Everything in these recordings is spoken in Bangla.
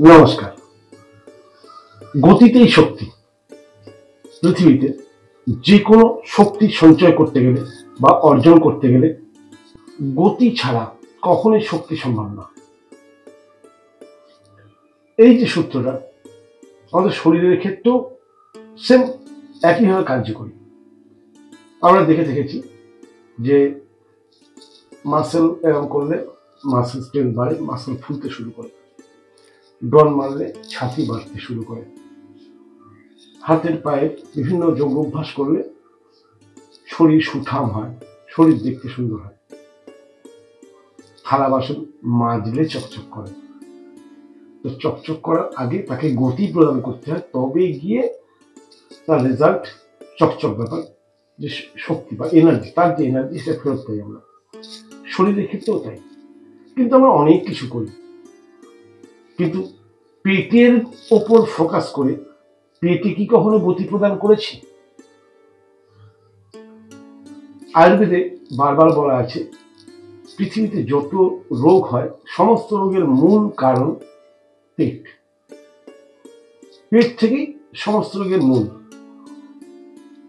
নমস্কার। গতিতেই শক্তি। পৃথিবীতে যে কোনো শক্তি সঞ্চয় করতে গেলে বা অর্জন করতে গেলে গতি ছাড়া কখনোই শক্তি সম্ভব না। এই যে সূত্রটা আমাদের শরীরের ক্ষেত্রেও সেম একইভাবে কার্যকরী। আমরা দেখে থেকেছি যে মাসেল এরকম করলে মাসেল স্ট্রেংথ বাড়ে, মাসেল ফুলতে শুরু করে, ডন মারলে ছাতি বাড়তে শুরু করে, হাতের পায়ে বিভিন্ন যোগ অভ্যাস করলে শরীর সুঠাম হয়, শরীর দেখতে সুন্দর হয়, থালা বাসন মাজলে চকচক করে। তো চকচক করার আগে তাকে গতি প্রদান করতে হয়, তবে গিয়ে তার রেজাল্ট চকচক ব্যাপার, যে শক্তি বা এনার্জি, তার যে এনার্জি সেটা ফেরত পাই আমরা। শরীরের ক্ষেত্রেও তাই। কিন্তু আমরা অনেক কিছু করি, কিন্তু পেটের ওপর ফোকাস করে পেটে কি কখনো গতি প্রদান করেছি? আয়ুর্বেদে বারবার বলা আছে পৃথিবীতে যত রোগ হয় সমস্ত রোগের মূল কারণ পেট। পেট থেকেই সমস্ত রোগের মূল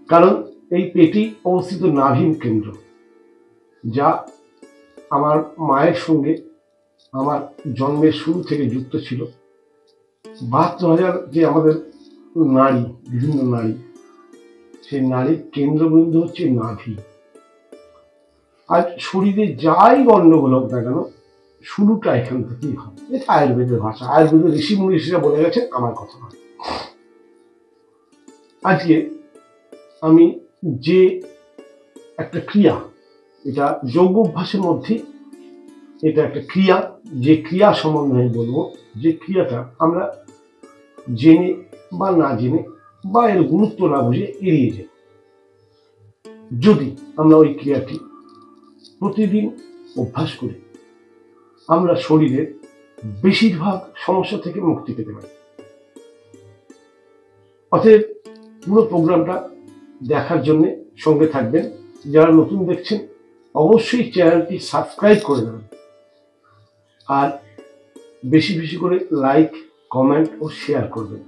কারণ। এই পেটেই অবস্থিত নাভির কেন্দ্র, যা আমার মায়ের সঙ্গে আমার জন্মের শুরু থেকে যুক্ত ছিল। ৭২,০০০ যে আমাদের নারী, বিভিন্ন নারী, সেই নারীর কেন্দ্রবিন্দু হচ্ছে নাভি। আর শরীরে যাই গন্ডগোল হোক না কেন, শুরুটা এখান থেকেই হয়। এটা আয়ুর্বেদের ভাষা, আয়ুর্বেদের ঋষি মুনিষীরা বলে গেছে, আমার কথা নয়। আজকে আমি যে একটা ক্রিয়া, এটা যোগ অভ্যাসের মধ্যে এটা একটা ক্রিয়া, যে ক্রিয়া সম্বন্ধে আমি বলবো, যে ক্রিয়াটা আমরা জেনে বা না জেনে বা এর গুরুত্ব না বুঝে এড়িয়ে যাই। যদি আমরা ওই ক্রিয়াটি প্রতিদিন অভ্যাস করি, আমরা শরীরের বেশিরভাগ সমস্যা থেকে মুক্তি পেতে পারি। অতএব পুরো প্রোগ্রামটা দেখার জন্য সঙ্গে থাকবেন। যারা নতুন দেখছেন অবশ্যই চ্যানেলটি সাবস্ক্রাইব করে দেবেন, আর বেশি বেশি করে লাইক, কমেন্ট ও শেয়ার করবেন।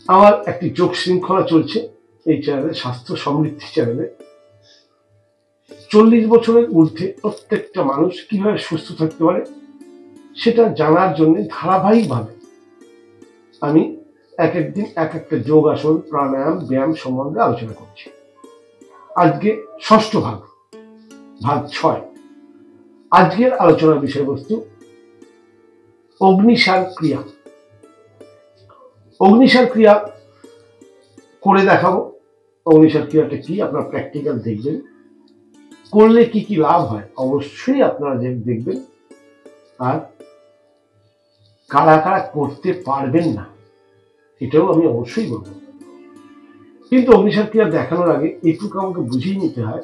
আমার একটি যোগ শৃঙ্খলা চলছে এই চ্যানেলে, স্বাস্থ্য সমৃদ্ধি চ্যানেলে। 40 বছরের ঊর্ধ্বে প্রত্যেকটা মানুষ কিভাবে সুস্থ থাকতে পারে সেটা জানার জন্য ধারাবাহিকভাবে আমি এক একদিন এক একটা যোগ আসন, প্রাণায়াম, ব্যায়াম সম্বন্ধে আলোচনা করছি। আজকে ষষ্ঠ ভাগ, ভাগ 6। আজকের আলোচনার বিষয়বস্তু অগ্নিসার ক্রিয়া। অগ্নিসার ক্রিয়া করে দেখাবো। অগ্নিসার ক্রিয়াটা কি আপনারা প্র্যাকটিক্যাল দেখবেন, করলে কি কি লাভ হয় অবশ্যই আপনারা দেখবেন, আর কারা কারা করতে পারবেন না এটাও আমি অবশ্যই বলবো। কিন্তু অগ্নিসার ক্রিয়া দেখানোর আগে এইটুকু আমাকে বুঝিয়ে নিতে হয়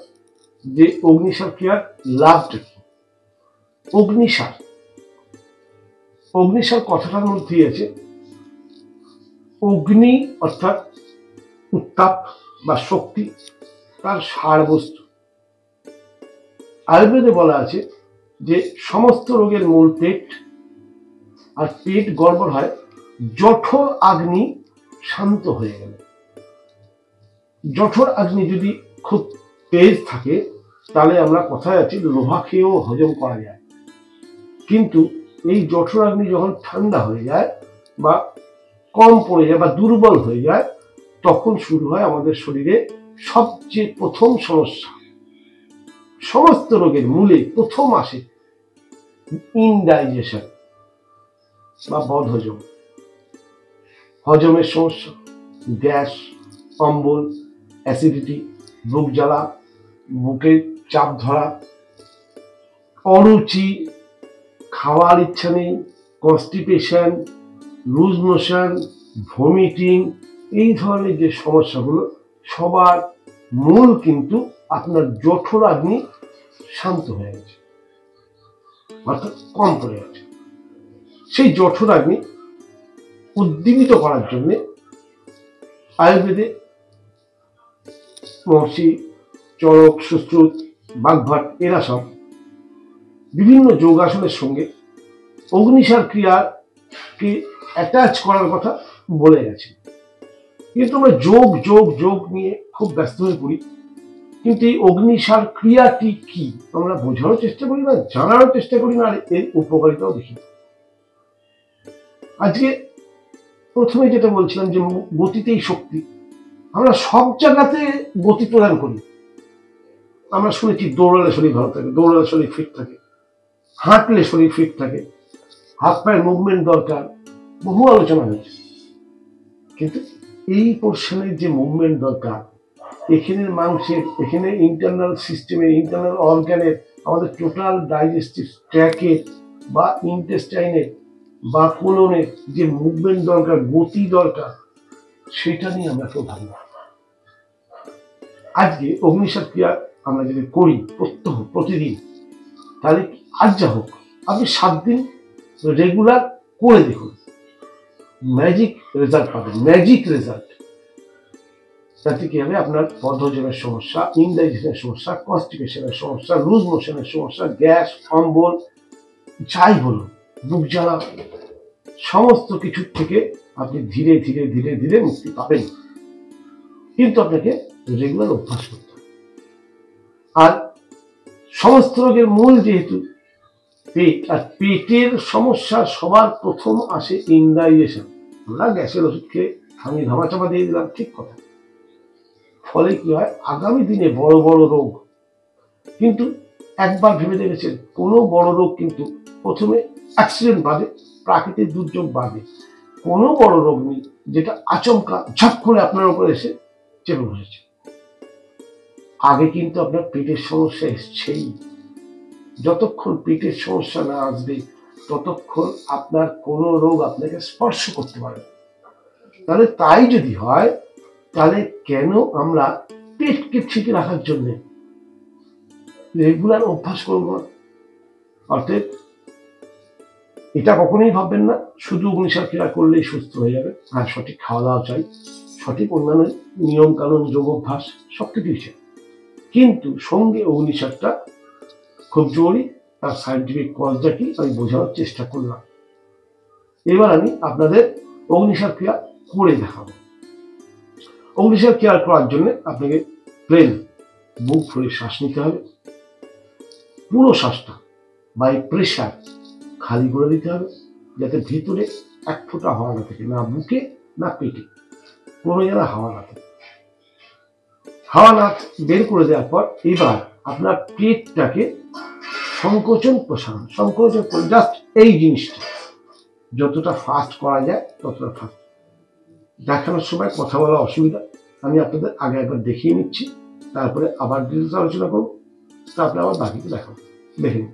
যে অগ্নিসার ক্রিয়ার লাভটা কি। অগ্নিসার, অগ্নিসার কথাটার মধ্যেই আছে অগ্নি অর্থাৎ উত্তাপ বা শক্তি, তার সার বস্তু। আয়ুর্বেদে বলা আছে যে সমস্ত রোগের মূল পেট, আর পেট গড়বড় হয় জঠর আগ্নি শান্ত হয়ে গেলে। জঠর আগ্নি যদি খুব তেজ থাকে তাহলে আমরা কথায় আছি লোহা খেয়েও হজম করা যায়, কিন্তু এই জঠর আগ্নি যখন ঠান্ডা হয়ে যায় বা কম পড়ে যায় বা দুর্বল হয়ে যায়, তখন শুরু হয় আমাদের শরীরে সবচেয়ে প্রথম সমস্যা। সমস্ত রোগের মূলে প্রথম আসে ইনডাইজেশন বা বদহজম, হজমের সমস্যা, গ্যাস, অম্বল, অ্যাসিডিটি, বুক জ্বালা, বুকের চাপ ধরা, অরুচি, খাওয়ার ইচ্ছা নেই, কনস্টিপেশন, লুজ মোশন, ভমিটিং, এই ধরনের যে সমস্যাগুলো সবার মূল কিন্তু আপনার জঠর আগ্নি শান্ত হয়ে গেছে, অর্থাৎ কম পড়ে গেছে। সেই জঠর আগ্নি উদ্দীপিত করার জন্য আয়ুর্বেদে মহর্ষি চরক, সুশ্রুত, বাগভট এরা সব বিভিন্ন যোগাসনের সঙ্গে অগ্নিসার ক্রিয়াকে অ্যাটাচ করার কথা বলে গেছে, কিন্তু আমরা যোগ যোগ যোগ নিয়ে খুব ব্যস্ত হয়ে পড়ি, কিন্তু এই অগ্নিসার ক্রিয়াটি কি আমরা বোঝানোর চেষ্টা করি না, জানার চেষ্টা করি না, আর এর উপকারিতাও দেখি। আজকে প্রথমে যেটা বলছিলাম যে গতিতেই শক্তি, আমরা সব জায়গাতে গতি প্রদান করি। আমরা শুনেছি দৌড়ালে শরীর ভালো থাকে, দৌড়ালে শরীর ফিট থাকে, হাঁটলে শরীর ফিট থাকে, হাত পায়ের মুভমেন্ট দরকার, বহু আলোচনা হয়েছে। কিন্তু এই পোর্শনের যে মুভমেন্ট দরকার, এখানে মাংসের, এখানে ইন্টারনাল সিস্টেমের, ইন্টারনাল অর্গানের, আমাদের টোটাল ডাইজেস্টিভ ট্র্যাকের বা ইন্টেস্টাইনের বা কোলনের যে মুভমেন্ট দরকার, গতি দরকার, সেটা নিয়ে আমরা কেউ ভাবি না। আজকে অগ্নিসার ক্রিয়া আমরা যদি করি প্রত্যহ প্রতিদিন, তাহলে আজ যা হোক আপনি 7 দিন রেগুলার করে দেখুন, ম্যাজিক রেজাল্ট পাবেন, ম্যাজিক রেজাল্ট। তাতে কি হবে, আপনার বদহজমের সমস্যা, ইনডাইজেশনের সমস্যা, কনস্টিপেশনের সমস্যা, লুজ মোশনের সমস্যা, গ্যাস, অম্বল, যাই বলুন, বুক জ্বালা, সমস্ত কিছুর থেকে আপনি ধীরে ধীরে ধীরে ধীরে মুক্তি পাবেন। কিন্তু আপনাকে রেগুলার অভ্যাস করতে হবে। আর সমস্ত রোগের মূল যেহেতু পেট, আর পেটের সমস্যা সবার প্রথম আসে ইনডাইজেশন। আমরা গ্যাসের ওষুধ খেয়ে আমি ধামাচাপা দিয়ে দিলাম, ঠিক কথা। ফলে কি হয়, আগামী দিনে বড় বড় রোগ, কিন্তু একবার ভেবে দেখেছেন কোনো বড় রোগ কিন্তু প্রথমে অ্যাক্সিডেন্ট বাদে, প্রাকৃতিক দুর্যোগ বাদে কোনো বড় রোগ নেই যেটা আচমকা ঝপ করে আপনার উপর এসে চেপে বসেছে। আগে কিন্তু আপনার পেটের সমস্যা এসছেই। যতক্ষণ পেটের সমস্যা না আসবে ততক্ষণ আপনার কোনো রোগ আপনাকে স্পর্শ করতে পারে। তাহলে তাই যদি হয়, তাহলে কেন আমরা পেটকে ঠিক রাখার জন্য রেগুলার অভ্যাস করবো না? অর্থাৎ এটা কখনোই ভাববেন না শুধু অগ্নিসার ক্রিয়া করলেই সুস্থ হয়ে যাবে। আর সঠিক খাওয়া দাওয়া চাই, সঠিক অন্যান্য নিয়ম কানুন, যোগ অভ্যাস সবকিছুই চাই, কিন্তু সঙ্গে অগ্নিসারটা খুব জরুরি। তার সায়েন্টিফিক কজটা কি আমি বোঝানোর চেষ্টা করলাম। এবার আমি আপনাদের অগ্নিসার ক্রিয়া করে দেখাবো। অগ্নিসার ক্রিয়া করার জন্য আপনাকে প্লেন বুক ভরে শ্বাস নিতে হবে। পুরো শ্বাসটা বাই প্রেশার খালি করে দিতে হবে, যাতে ভিতরে এক ফোঁটা হাওয়া না থাকে, না বুকে না পেটে, কোনো যেন হাওয়া না থাকে। হাওয়া না বের করে দেওয়ার পর এবার আপনার পেটটাকে সংকোচন প্রসারণ, সংকোচন করে জাস্ট এই জিনিসটা যতটা ফাস্ট করা যায় ততটা ফাস্ট। দেখানোর সময় কথা বলা অসুবিধা, আমি আপনাদের আগে একবার দেখিয়ে নিচ্ছি, তারপরে আবার ডিটেলস আলোচনা করবো, তারপরে আবার বাকিটা দেখাবো। দেখে নিন।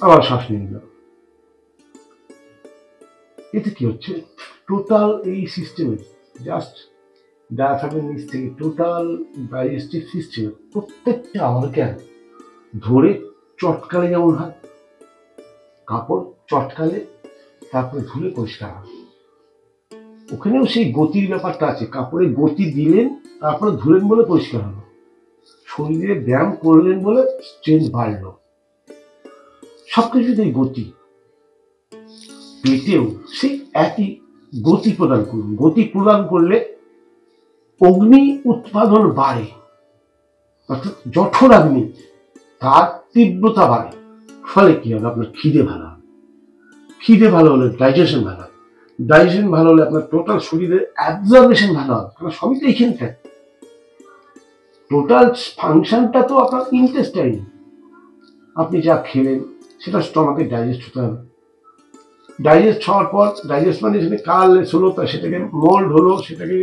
আবার শ্বাস নিয়ে নিলাম। এতে কি হচ্ছে, টোটাল এই সিস্টেমে জাস্ট ডায়াফ্রামের নিচ থেকে টোটাল ডাইজেস্টিভ সিস্টেমে প্রত্যেকটা অর্গান ধরে চটকালে যেমন হয়, কাপড় চটকালে তারপরে ধুলে পরিষ্কার হয়, ওখানেও সেই গতির ব্যাপারটা আছে। কাপড়ে গতি দিলেন, তারপরে ধুলেন বলে পরিষ্কার হলো। শরীরে ব্যায়াম করলেন বলে স্ট্রেংথ বাড়লো। সবকিছুতেই গতি। পেটেও সেই একই গতি প্রদান করুন। গতি প্রদান করলে অগ্নি উৎপাদন বাড়ে, অর্থাৎ জঠরাগ্নি তার তীব্রতা বাড়ে। ফলে কি হবে, আপনার খিদে ভালো হবে। খিদে ভালো হলে ডাইজেশন ভালো হবে। ডাইজেশন ভালো হলে আপনার টোটাল শরীরের অ্যাবজর্বেশন ভালো হবে, কারণ সবই তো এইখানে থাকে। টোটাল ফাংশনটা তো আপনার ইন্টেস্টাইন। আপনি যা খেলেন সেটা স্টমাকে ডাইজেস্ট হতে হবে। ডাইজেস্ট হওয়ার পর, ডাইজেস্ট মানে সেটা কাললেস হলো, তা সেটাকে মোল্ড হলো, সেটাকে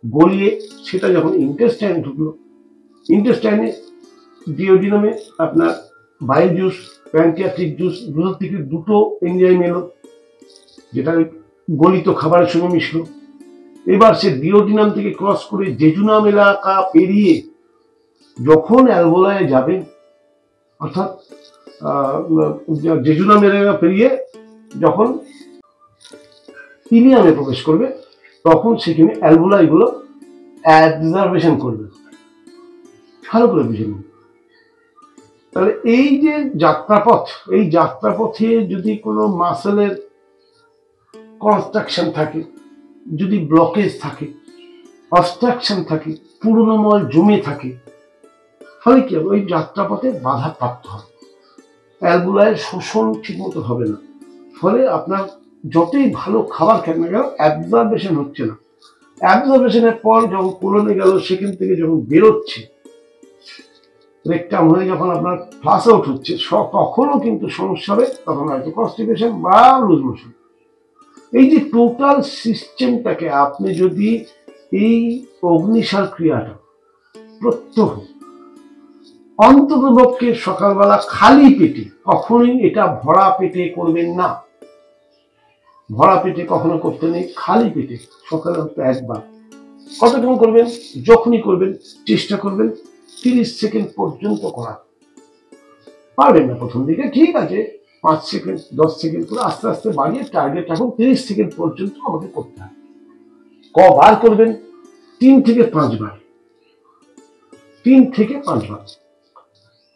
গলিয়ে সেটা যখন ইন্টেস্টাইনে ঢুকলো, ইন্টেস্টাইনে ডিওডিনামে আপনার বাইল জুস, প্যানক্রিয়াটিক জুস, দুটো থেকে দুটো এনজাইম এলো, যেটা গলিত খাবারের সঙ্গে মিশলো। এবার সে ডিওডিনাম থেকে ক্রস করে জেজুনাম এলাকা পেরিয়ে যখন অ্যালভোলায় যাবে, অর্থাৎ জেজুনাম এলাকা পেরিয়ে যখন ইলিয়ামে প্রবেশ করবে, তখন সেখানে অ্যালভোলাই গুলো অ্যাবজর্বেশন করবে। ভালো করে বুঝে নিন। তাহলে এই যে যাত্রাপথ, এই যাত্রাপথে যদি কোনো মাসেলের কনস্ট্রাকশন থাকে, যদি ব্লকেজ থাকে, অবস্ট্রাকশন থাকে, পুরনো মল জমে থাকে, ফলে কি হবে? ওই যাত্রাপথে বাধা প্রাপ্ত হবে, অ্যালবুলাইয়ের শোষণ ঠিক মতো হবে না, ফলে আপনার যতই ভালো খাবার খান না কেন অ্যাবজর্বেশন হচ্ছে না। অ্যাবজর্বেশনের পর যখন কোলনে গেল, সেখান থেকে যখন বেরোচ্ছে, রেকটাম হয়ে যখন আপনার ফ্লাশ আউট হচ্ছে, তখনও কিন্তু সমস্যা হবে, তখন হয়তো কনস্টিপেশন বা লুজ মোশন। এই যে টোটাল সিস্টেমটাকে আপনি যদি এই অগ্নিসার ক্রিয়াটা প্রত্যহ অন্ততপক্ষে সকালবেলা খালি পেটে, কখনোই এটা ভরা পেটে করবেন না, ভরা পেটে কখনো করতে নেই, খালি পেটে সকালে একবার। কতক্ষণ করবেন? যখনই করবেন চেষ্টা করবেন 30 সেকেন্ড পর্যন্ত করা। পারবেন না প্রথম দিকে, ঠিক আছে, 5 সেকেন্ড 10 সেকেন্ড করে আস্তে আস্তে বাড়িয়ে টার্গেট রাখুন 30 সেকেন্ড পর্যন্ত আমাকে করতে হবে। কবার করবেন? 3 থেকে 5 বার, 3 থেকে 5 বার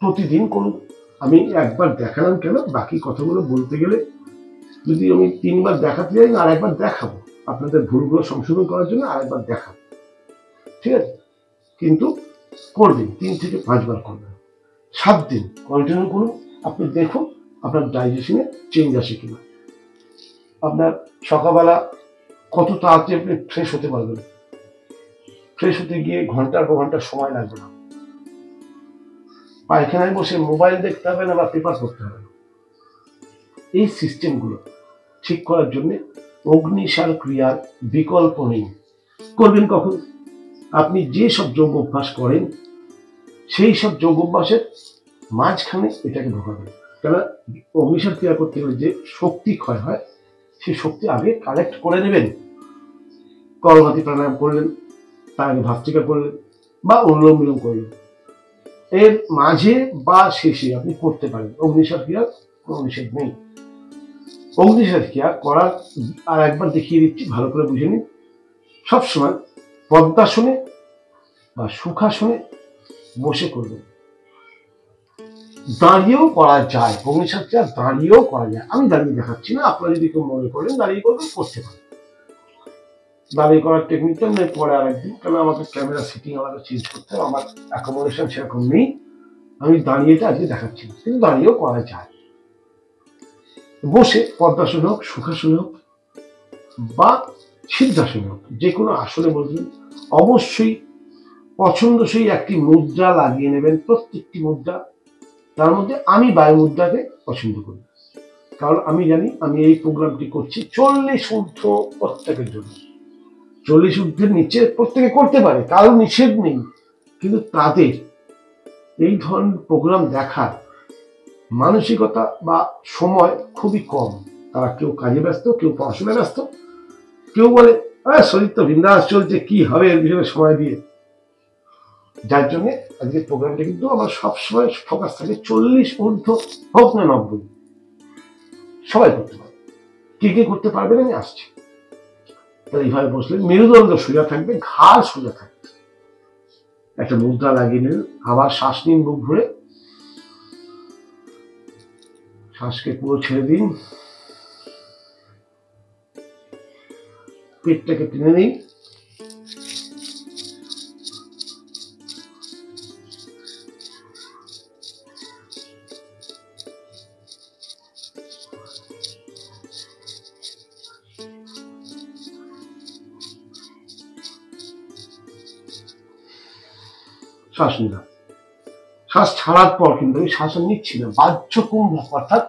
প্রতিদিন করুন। আমি একবার দেখালাম কেন, বাকি কথাগুলো বলতে গেলে যদি আমি 3 বার দেখাতে যাই, আর একবার দেখাবো আপনাদের ভুলগুলো সংশোধন করার জন্য, আরেকবার দেখাবো, ঠিক আছে? কিন্তু করবেন 3 থেকে 5 বার করবেন, 7 দিন কন্টিনিউ করুন। আপনি দেখুন আপনার ডাইজেশনে চেঞ্জ আসে কিনা। আপনার সকালবেলা কত তাড়াতাড়ি আপনি ফ্রেশ হতে পারবেন, ফ্রেশ হতে গিয়ে ঘন্টার পর ঘন্টা সময় লাগবে না। পায়খানায় বসে মোবাইল দেখতে হবে না বা পেপার পড়তে হবে না। এই সিস্টেমগুলো ঠিক করার জন্য অগ্নিসার ক্রিয়ার বিকল্প নেই। করবেন কখন? আপনি যে সব যোগ অভ্যাস করেন, সেই সব যোগ অভ্যাসের মাঝখানে এটাকে ঢোকাবেন। কেন? অগ্নিসার ক্রিয়া করতে গেলে যে শক্তি ক্ষয় হয়, সেই শক্তি আগে কালেক্ট করে নেবেন। কপালভাতি প্রাণায়াম করলেন, তার আগে ভাস্ত্রিকা করলেন বা অনুলোম বিলোম করলেন, এর মাঝে বা শেষে আপনি করতে পারেন। অগ্নিসার ক্রিয়ার কোনো নিষেধ নেই। অগ্নিসার ক্রিয়া করার আর একবার দেখিয়ে দিচ্ছি, ভালো করে বুঝে নিন। সবসময় পদ্মাসনে বা সুখাসনে বসে করবেন। দাঁড়িয়েও করা যায়, অগ্নিসার ক্রিয়া দাঁড়িয়েও করা যায়। আমি দাঁড়িয়ে দেখাচ্ছি না, আপনারা যদি কেউ মনে করেন দাঁড়িয়ে করবেন, করতে পারেন। দাঁড়িয়ে করার টেকনিকটা আমি পরে আরেকদিন, কারণ আমাকে ক্যামেরা সেটিং আমাকে চেঞ্জ করতে হবে, আমার অ্যাকোমোডেশন সেরকম নেই। আমি দাঁড়িয়েটা আজকে দেখাচ্ছি না, কিন্তু দাঁড়িয়েও করা যায়। বসে পদ্মাসনে হোক, সুখাসনে হোক বা সিদ্ধাসনে হোক, যে কোনো আসনে বলবেন, অবশ্যই পছন্দসই একটি মুদ্রা লাগিয়ে নেবেন। প্রত্যেকটি মুদ্রা, তার মধ্যে আমি বায়ু মুদ্রাকে পছন্দ করি, কারণ আমি জানি আমি এই প্রোগ্রামটি করছি 40 ঊর্ধ্ব প্রত্যেকের জন্য। 40 ঊর্ধ্বের নিচে প্রত্যেকে করতে পারে, কারো নিষেধ নেই, কিন্তু তাদের এই ধরনের প্রোগ্রাম দেখার মানসিকতা বা সময় খুবই কম। তারা কেউ কাজে ব্যস্ত, কেউ পড়াশোনায় ব্যস্ত, কেউ বলে শরীর তো বিন্দাস চলছে, কি হবে এর পিছনে সময় দিয়ে। যার জন্য আজকে প্রোগ্রামটা কিন্তু আমার সবসময় ফোকাস থাকে 40 ঊর্ধ্ব হোক না 90, সবাই করতে পারে। কে কে করতে পারবেন আমি আসছি। তাহলে এইভাবে বসলে মেরুদণ্ড সোজা থাকবে, ঘাড় সোজা থাকবে। একটা মুদ্রা লাগিয়ে নিন, আবার শ্বাস নিন বুক ভরে, শ্বাসকে পুরো ছেড়ে দিন, পেটটাকে টেনে নিন, শ্বাস নিলাম। শ্বাস ছাড়ার পর কিন্তু আমি শ্বাস নিচ্ছি না, বাহ্য কুম্ভক, অর্থাৎ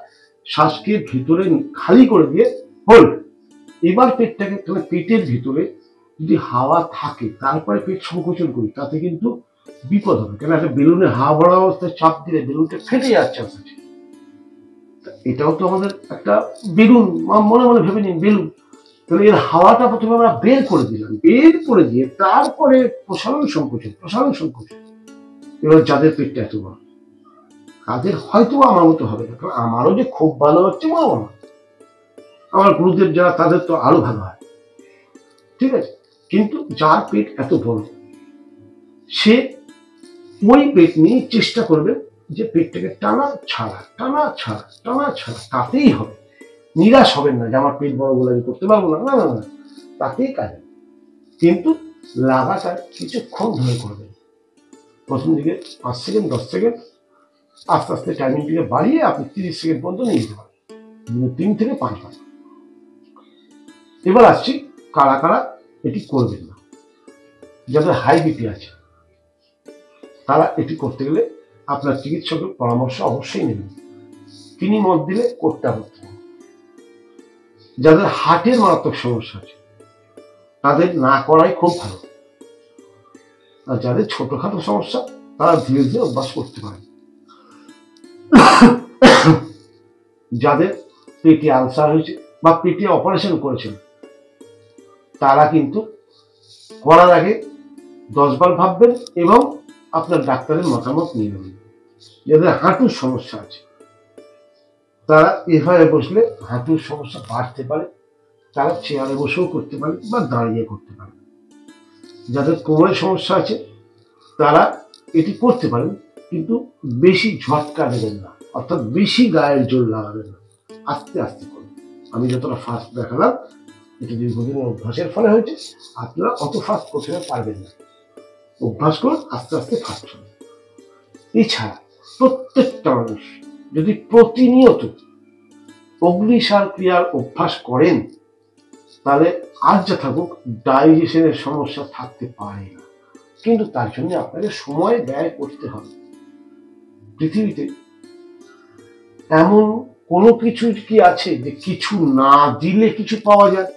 শ্বাসকে ভিতরে খালি করে দিয়ে হোল্ড। এবার পেটটাকে, পেটের ভিতরে যদি হাওয়া থাকে, তারপরে পেট সংকোচন করি, তাতে কিন্তু বিপদ হবে, কেন একটা বেলুনে হাওয়া ভরা অবস্থায় চাপ দিলে বেলুনটা ফেটে যাওয়ার চান্স আছে। এটাও তো আমাদের একটা বেলুন, মনে মনে ভেবে নিন বেলুন। তাহলে এর হাওয়াটা প্রথমে আমরা বের করে দিলাম, বের করে দিয়ে তারপরে প্রসারণ সংকোচন। এবার যাদের পেটটা এত বড়, তাদের হয়তো আমার মতো হবে না, কারণ আমারও যে খুব ভালো হচ্ছে বলবো না, আমার গুরুদেব যারা তাদের তো আরো ভালো হয়, ঠিক আছে। কিন্তু যার পেট এত বড়, সে ওই পেট নিয়ে চেষ্টা করবে যে পেটটাকে টানা ছাড়া, তাতেই হবে। নিরাশ হবেন না যে আমার পেট বড় বলে আমি করতে পারবো না, না, তাতেই কাজ। কিন্তু লাগাতার কিছুক্ষণ ধরে করবেন, প্রথম দিকে 5 সেকেন্ড 10 সেকেন্ড, আস্তে আস্তে টাইমিংটিকে বাড়িয়ে আপনি 30 সেকেন্ড পর্যন্ত নিয়ে যেতে পারেন, 3 থেকে 5 বার। এবার আসছি কারা কারা এটি করবেন না। যাদের হাই বিপি আছে তারা এটি করতে গেলে আপনার চিকিৎসকের পরামর্শ অবশ্যই নেবেন, তিনি মত দিলে করতে হবে। যাদের হার্টের মারাত্মক সমস্যা আছে তাদের না করাই খুব ভালো, আর যাদের ছোটখাটো সমস্যা তারা ধীরে ধীরে অভ্যাস করতে পারে। যাদের পেটে আলসার হয়েছে বা পেটে অপারেশন করেছেন তারা কিন্তু করার আগে 10 বার ভাববেন এবং আপনার ডাক্তারের মতামত নিয়ে নেবেন। যাদের হাঁটুর সমস্যা আছে তারা এভাবে বসলে হাঁটুর সমস্যা বাড়তে পারে, তারা চেয়ারে বসেও করতে পারে বা দাঁড়িয়ে করতে পারে। যাদের কোমরের সমস্যা আছে তারা এটি করতে পারেন, কিন্তু বেশি ঝটকা দেবেন না, অর্থাৎ বেশি গায়ের জোর লাগাবেন না, আস্তে আস্তে করুন। আমি যতটা ফাস্ট দেখালাম এটা দীর্ঘদিনের অভ্যাসের ফলে হয়েছে, আপনারা অত ফাস্ট করতে পারবেন না, অভ্যাস করুন আস্তে আস্তে ফাস্ট হবে। এছাড়া প্রত্যেকটা মানুষ যদি প্রতিনিয়ত অগ্নিসার ক্রিয়ার অভ্যাস করেন তাহলে আর যা থাকুক ডাইজেশনের সমস্যা থাকতে পারে না, কিন্তু তার জন্য আপনাকে সময় ব্যয় করতে হবে। পৃথিবীতে এমন কোনো কিছু কি আছে যে কিছু না দিলে কিছু পাওয়া যায়?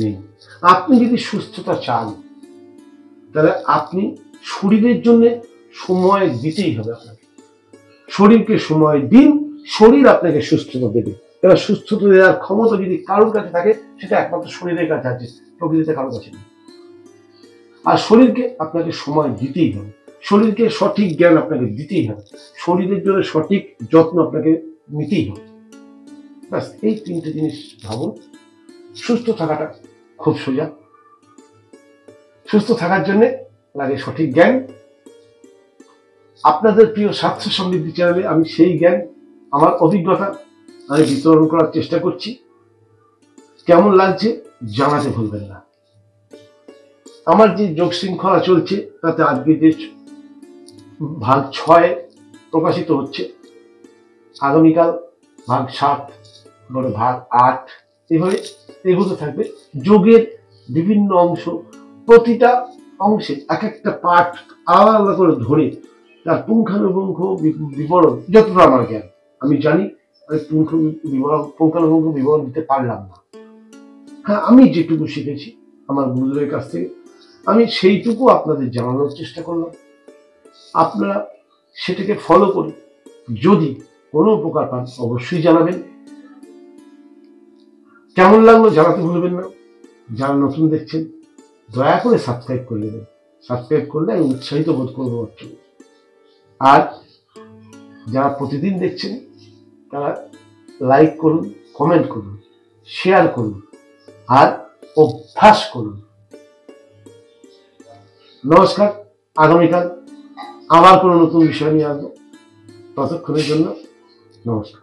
নেই। আপনি যদি সুস্থতা চান তাহলে আপনি শরীরের জন্য সময় দিতেই হবে। আপনাকে শরীরকে সময় দিন, শরীর আপনাকে সুস্থতা দেবে। এবার সুস্থতা দেওয়ার ক্ষমতা যদি কারোর কাছে থাকে সেটা একমাত্র শরীরের কাছে আছে, প্রকৃতিতে কারোর কাছে নেই। আর শরীরকে আপনাকে সময় দিতেই হবে, শরীরকে সঠিক জ্ঞান আপনাকে দিতেই হবে, শরীরের জন্য সঠিক যত্ন আপনাকে নিতেই হবে। ব্যাস এই 3টে জিনিস ভাবুন। সুস্থ থাকাটা খুব সোজা। সুস্থ থাকার জন্য লাগে সঠিক জ্ঞান। আপনাদের প্রিয় স্বাস্থ্য সমৃদ্ধি চ্যানেলে আমি সেই জ্ঞান, আমার অভিজ্ঞতা আমি বিতরণ করার চেষ্টা করছি। কেমন লাগছে জানাতে ভুলবেন না। আমার যে যোগ শৃঙ্খলা চলছে তাতে আজকে যে ভাগ 6 প্রকাশিত হচ্ছে, আগামীকাল ভাগ 7, বড় ভাগ 8, এভাবে এগোতে থাকবে। যোগের বিভিন্ন অংশ, প্রতিটা অংশে এক একটা পাঠ আলাদা আলাদা করে ধরে তার পুঙ্খানুপুঙ্খ বিবরণ, যতটা আমার জ্ঞান আমি জানি, পুঙ্খানুপুঙ্খ বিবরণ দিতে পারলাম না। হ্যাঁ, আমি যেটুকু শিখেছি আমার গুরুদেবের কাছ থেকে আমি সেইটুকু আপনাদের জানানোর চেষ্টা করলাম। আপনারা সেটাকে ফলো করুন। যদি কোনো উপকার পান অবশ্যই জানাবেন। কেমন লাগলো জানাতে ভুলবেন না। যারা নতুন দেখছেন দয়া করে সাবস্ক্রাইব করে নেবেন, সাবস্ক্রাইব করলে আমি উৎসাহিত বোধ করবো। আর যারা প্রতিদিন দেখছেন তারা লাইক করুন, কমেন্ট করুন, শেয়ার করুন আর অভ্যাস করুন। নমস্কার। আগামীকাল আবার কোনো নতুন বিষয় নিয়ে আসবো। ততক্ষণের জন্য নমস্কার।